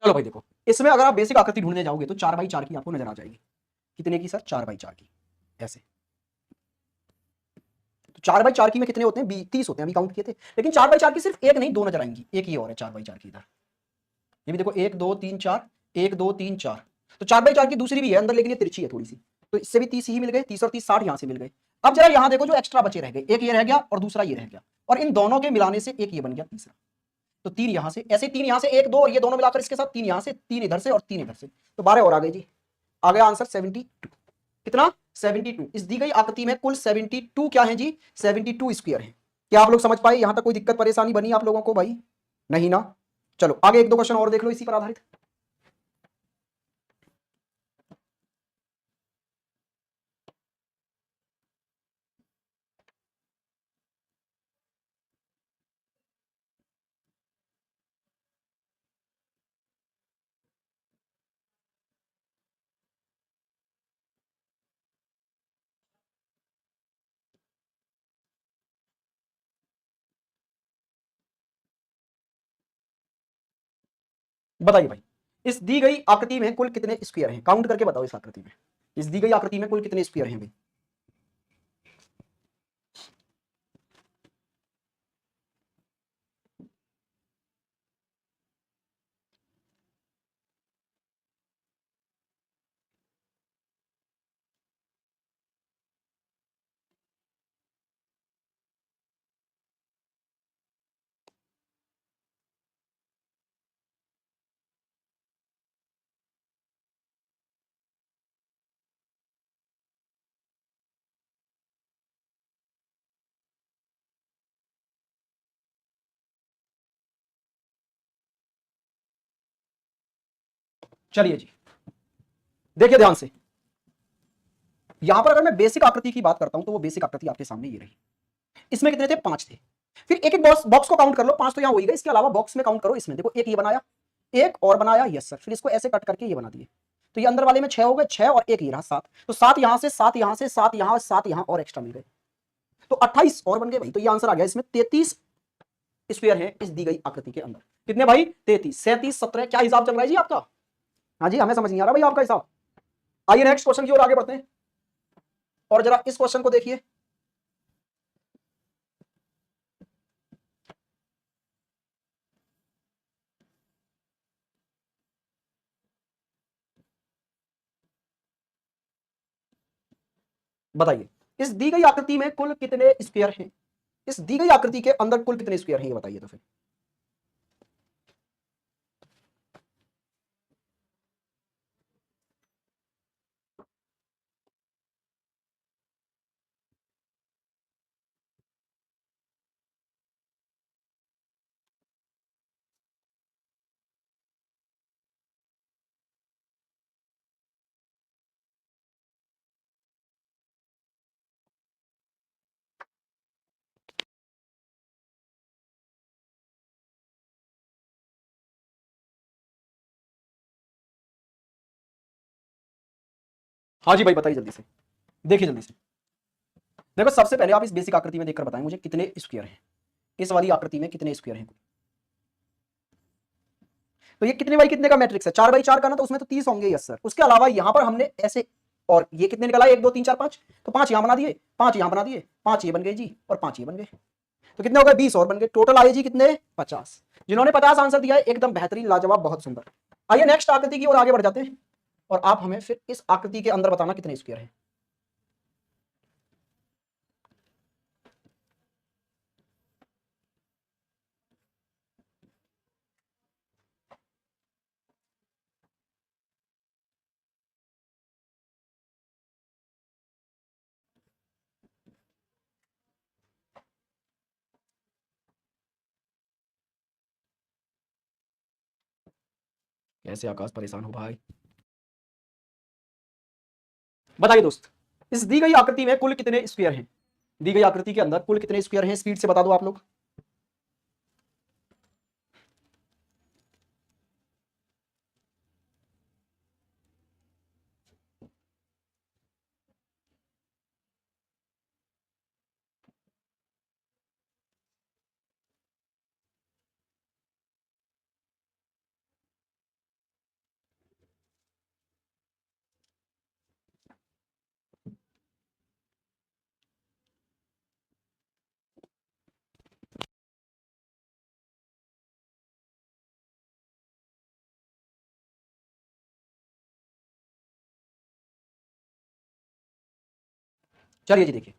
चलो भाई देखो, इसमें अगर आप बेसिक आकृति ढूंढने जाओगे तो 4x4 की आपको नजर आ जाएगी। कितने की सर? 4x4 की। ऐसे तो 4x4 की में कितने होते हैं? 30 होते हैं, अभी काउंट किए थे। लेकिन 4x4 की सिर्फ एक नहीं, दो नजर आएंगी। एक ये और है 4x4 की इधर, ये भी देखो, 1 2 3 4, 1 2 3 4। तो 4x4 की दूसरी भी है अंदर, लेकिन ये तिरछी है थोड़ी सी। तो इससे भी 30 ही मिल गए, 30 और 30 60 यहां से मिल गए। अब जरा यहां देखो, जो एक्स्ट्रा बचे रह गए, एक ये रह गया और दूसरा ये रह गया, और इन दोनों के मिलाने से एक ये बन गया तीसरा। तो 3 यहां से, ऐसे 3 यहां से, 1 2 और ये दोनों मिलाकर इसके साथ 3 यहां से, 3 इधर से और 3 इधर से, तो 12 और आ गए जी। आ गया आंसर 72। कितना? 72। इस दी गई आकृति में कुल 72 क्या है जी? 72 स्क्वायर है। क्या आप लोग समझ पाए? यहां तक कोई दिक्कत परेशानी बनी आप लोगों को भाई? नहीं ना? चलो आगे एक दो क्वेश्चन और देख लो इसी पर आधारित। बताइए भाई, इस दी गई आकृति में कुल कितने स्क्वायर हैं? काउंट करके बताओ इस आकृति में, इस दी गई आकृति में कुल कितने स्क्वायर हैं भाई? चलिए जी, देखिए ध्यान से। यहां पर अगर मैं बेसिक आकृति की बात करता हूं तो वो बेसिक आकृति आपके सामने ये रही। इसमें कितने थे? 5 थे। फिर एक एक बॉक्स को काउंट कर लो, 5 तो यहां हो ही गए, इसके अलावा बॉक्स में काउंट करो। इसमें देखो, एक ये बनाया, एक और बनाया, यस सर, फिर इसको ऐसे कट करके ये बना दिए। तो ये अंदर वाले में 6 हो गए, 6 और एक ये रहा 7। तो 7 यहां से, 7 यहां से, 7 यहां, 7 यहां और एक्स्ट्रा मिल गए, तो 28 और बन गए भाई। तो ये आंसर आ गया, इसमें 33 स्क्वायर है इस दी गई आकृति के अंदर। कितने भाई? 33, 37, 17। क्या हिसाब चल रहा है जी आपका? हाँ जी, हमें समझ नहीं आ रहा भाई आपका हिसाब। आइए नेक्स्ट क्वेश्चन की ओर आगे बढ़ते हैं, और जरा इस क्वेश्चन को देखिए। बताइए, इस दी गई आकृति में कुल कितने स्क्वायर हैं? इस दी गई आकृति के अंदर कुल कितने स्क्वायर हैं, ये बताइए तो फिर। हाँ जी भाई, बताइए जल्दी से, देखिए जल्दी से। देखो, सबसे पहले आप इस बेसिक आकृति में देखकर बताएं मुझे कितने स्क्वायर हैं। इस वाली आकृति में कितने स्क्वायर हैं? तो ये कितने बाई कितने का मैट्रिक्स है? 4x4 का ना, तो उसमें तो 30 होंगे, यस सर। उसके अलावा यहां पर हमने ऐसे, और ये कितने निकला? 1 2 3 4 5। तो 5 यहां बना दिए, 5 यहां बना दिए, 5 ये बन गए जी, और 5 ये बन गए। तो कितने हो गए? 20 और बन गए। टोटल आए जी कितने? 50। जिन्होंने 50 आंसर दिया है, एकदम बेहतरीन, लाजवाब, बहुत सुंदर। आइए नेक्स्ट आकृति की ओर आगे बढ़ जाते हैं, और आप हमें फिर इस आकृति के अंदर बताना कितने स्क्वायर हैं। कैसे आकाश परेशान हो भाई? बताइए दोस्त, इस दी गई आकृति में कुल कितने स्क्वायर हैं? दी गई आकृति के अंदर कुल कितने स्क्वायर हैं? स्पीड से बता दो आप लोग। चलिए जी देखिए,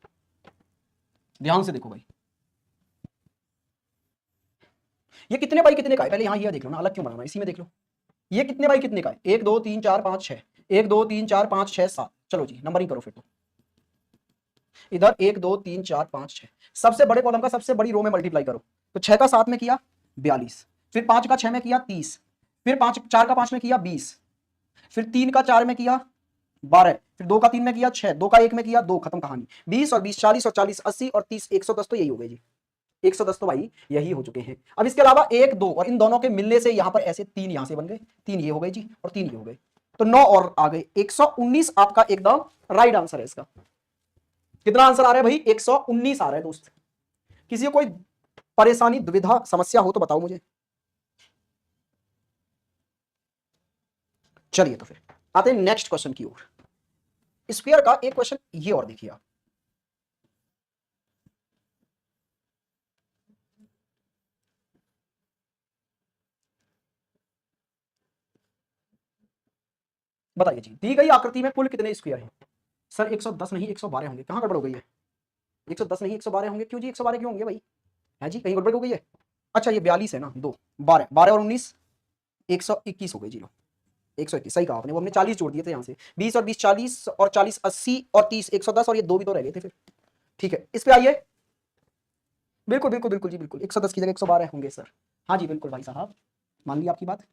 ध्यान से देखो भाई, ये कितने बाई कितने का है, पहले यहां ये देख लो ना, अलग क्यों बनाना, इसी में देख लो। ये कितने बाई कितने का है, 1 2 3 4 5 6, 1 2 3 4 5 6 7। चलो जी नंबरिंग करो फिर तो, इधर 1 2 3 4 5 6, सबसे बड़े कॉलम का सबसे बड़ी रो में मल्टीप्लाई करो। तो 6 का 7 में किया 42, फिर 5 का 6 में किया 30, फिर 5 4 का 5 में किया 20, फिर 3 का 4 में किया 12, फिर 2 का 3 में किया 6, 2 का 1 में किया 2, खत्म कहानी। 20 और 20 40 और 40 80 और 30 110, तो यही हो गई जी 110, तो भाई यही हो चुके हैं। अब इसके अलावा 1 2 और इन दोनों के मिलने से यहां पर ऐसे 3 यहां से बन गए, 3 ये हो गए जी और 3 ये हो गए, तो 9 और आ गए, 119 आपका एकदम राइट आंसर है इसका। कितना आंसर आ रहा है भाई, 119 आ रहा है दोस्त। किसी को कोई परेशानी दुविधा समस्या हो तो बताओ मुझे। चलिए तो फिर आते हैं नेक्स्ट क्वेश्चन की ओर। स्क्वायर का एक क्वेश्चन ये और देखिए आप, बताइए जी, दी गई आकृति में कुल कितने स्क्वायर हैं। सर 110 नहीं 112 होंगे, कहां गड़बड़ हो गई है, 110 नहीं 112 होंगे, क्यों जी 112 क्यों होंगे भाई, है जी कहीं गड़बड़ हो गई है। अच्छा ये 42 है ना, 2 12 12 और 19 121 हो गई जी लो, 121 सही कहा आपने, वो हमने 40 जोड़ दिए थे यहाँ से, 20 और 20 40 और 40 80 और 30 110, और ये दो भी तो रह गए थे फिर। ठीक है इस पे आइए, बिल्कुल बिल्कुल बिल्कुल जी बिल्कुल, 110 की जगह 112 होंगे सर। हाँ जी बिल्कुल भाई साहब, मान ली आपकी बात।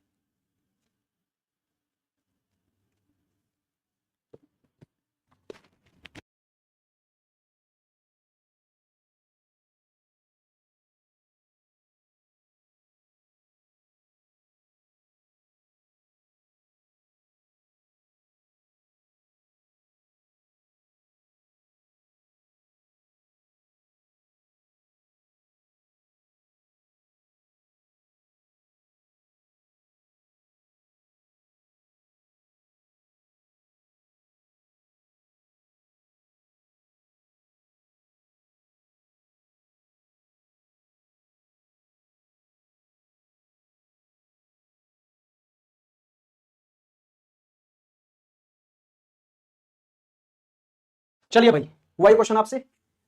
चलिए भाई वही क्वेश्चन आपसे,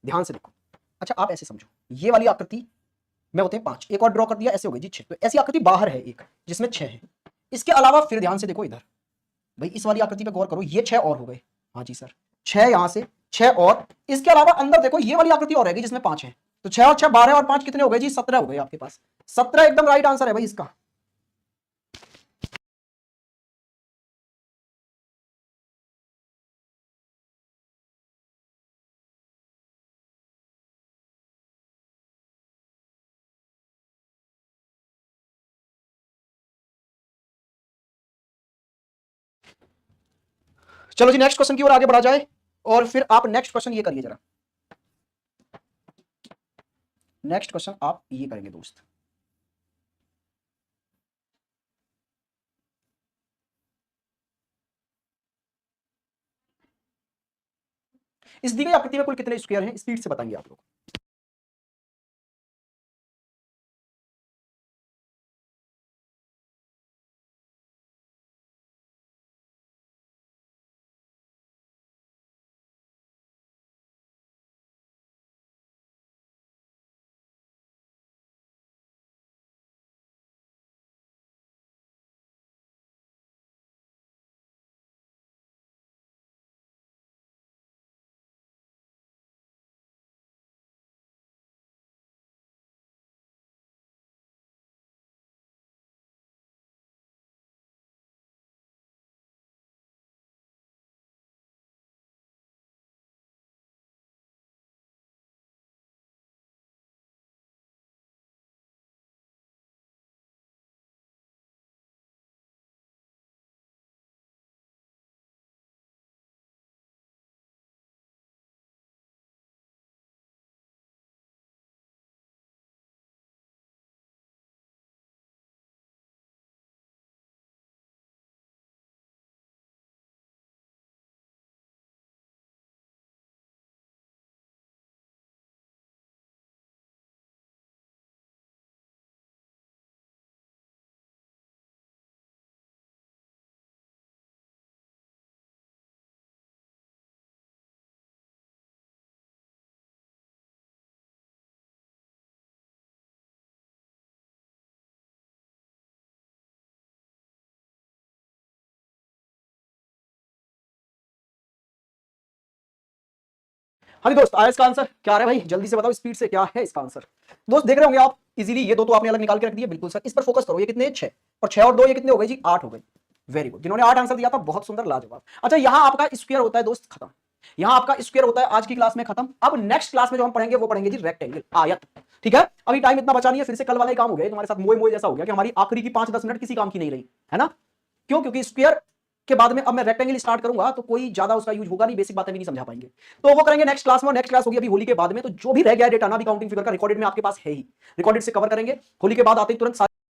ध्यान से देखो। अच्छा आप ऐसे समझो, ये वाली आकृति में होते हैं 5, एक और ड्रॉ कर दिया, ऐसे हो गई जी 6, तो ऐसी आकृति बाहर है एक जिसमें 6 है। इसके अलावा फिर ध्यान से देखो इधर, भाई इस वाली आकृति पे गौर करो, ये 6 और हो गए। हाँ जी सर 6 यहां से 6 और इसके अलावा अंदर देखो ये वाली आकृति और रहेगी जिसमें 5 है, तो 6 और 6 12 और 5 कितने हो गए जी 17 हो गए आपके पास। 17 एकदम राइट आंसर है भाई इसका। चलो जी नेक्स्ट क्वेश्चन की ओर आगे बढ़ा जाए, और फिर आप नेक्स्ट क्वेश्चन ये करिए जरा, नेक्स्ट क्वेश्चन आप ये करेंगे दोस्त। इस दी गई आकृति में कुल कितने स्क्वायर हैं, स्पीड से बताएंगे आप लोग। हाँ जी दोस्त, आया इसका आंसर? क्या आ रहा है भाई, जल्दी से बताओ स्पीड से, क्या है इसका आंसर? दोस्त देख रहे होंगे आप इजीली, ये दो तो आपने अलग निकाल के रख दिए, बिल्कुल सर, इस पर फोकस करो। ये कितने, 6, और 6 और 2 ये कितने हो गए जी, 8 हो गए। वेरी गुड, जिन्होंने 8 आंसर दिया था बहुत सुंदर, लाजवाब। अच्छा, यहां आपका स्क्वायर होता है दोस्त खत्म, यहां आपका स्क्वायर होता है आज की क्लास में खत्म। अब नेक्स्ट क्लास में जो हम पढ़ेंगे वो पढ़ेंगे जी रेक्टेंगल, आयत। ठीक है, अभी टाइम इतना बचा नहीं है, फिर से कल वाला ही काम हो गया तुम्हारे साथ, मोए मोए जैसा हो गया कि हमारी आखिरी की 5-10 मिनट किसी काम की नहीं रही है ना। क्यों? क्योंकि स्क्वायर के बाद में अब मैं रेक्टेंगल स्टार्ट करूंगा तो कोई ज्यादा उसका यूज होगा नहीं, बेसिक बातें भी नहीं समझा पाएंगे, तो वो करेंगे नेक्स्ट क्लास में। नेक्स्ट क्लास होगी अभी होली के बाद में, तो जो भी रह गया डेटा ना, अभी काउंटिंग फिगर का रिकॉर्डेड में आपके पास है ही, रिकॉर्डेड से कवर करेंगे। होली के बाद आते ही तुरंत